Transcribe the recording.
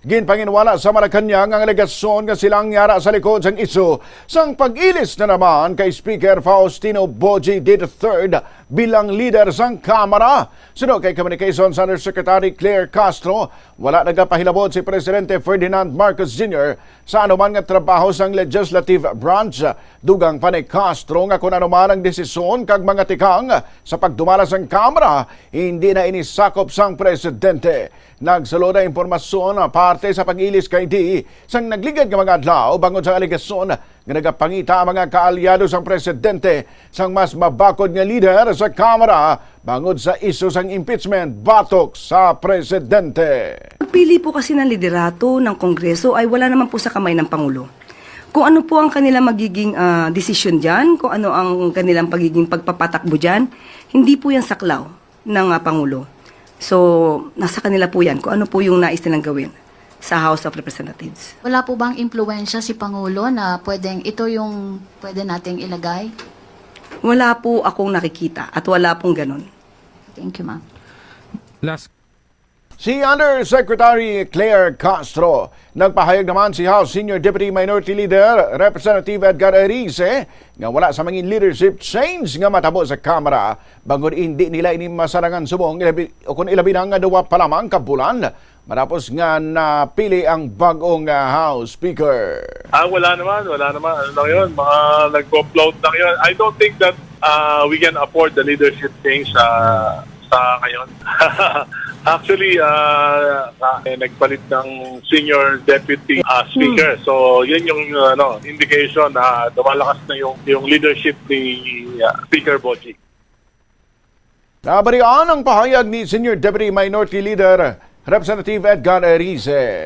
Ginpanginwala sa Malacanang ang alegasyon nga silang yara sa likod sang isu sang pag-ilis na naman kay Speaker Faustino Boji III bilang leader sang Kamara. Sunod kay Communications Undersecretary Claire Castro, wala nagapahilabot si Presidente Ferdinand Marcos Jr. sa anuman nga trabaho sang legislative branch. Dugang pa ni Castro nga kung anuman ang desisyon kag mga tikang sa pagdumala sang Kamara, hindi na inisakop sang Presidente. Nagsalo na impormasyon parte sa pag-ilis kay D. sang nagligad nga mga adlaw bangod sa aligasyon nga nagapangita ang mga kaalyado sang Presidente sang mas mabakod nga leader sa Kamara bangod sa isu sang impeachment batok sa Presidente. Pagpili po kasi ng liderato ng Kongreso ay wala naman po sa kamay ng Pangulo. Kung ano po ang kanilang magiging desisyon dyan, kung ano ang kanilang pagiging pagpapatakbo dyan, hindi po yan saklaw ng Pangulo. So, nasa kanila po yan kung ano po yung nais nilang gawin sa House of Representatives. Wala po bang impluwensya si Pangulo na pwedeng ito yung pwede nating ilagay? Wala po akong nakikita at wala pong ganun. Thank you, ma'am. Last Si Undersecretary Claire Castro, nagpahayag naman si House Senior Deputy Minority Leader Representative Edgar Erice nga wala sa mangin leadership change nga matabo sa Kamara bangod hindi nila inimasarangan subong o kung ilabi na nga duwa pa lamang kabulan matapos nga napili ang bagong House Speaker. Wala naman. Ano lang yun? Mga nagpo-float lang yun. I don't think that we can afford the leadership change sa ngayon. Actually, nagpalit ng senior deputy speaker. So, yun yung indication na lumalakas na yung leadership ni Speaker Boji. Nabarian ang pahayag ni Senior Deputy Minority Leader Representative Edgar Erice.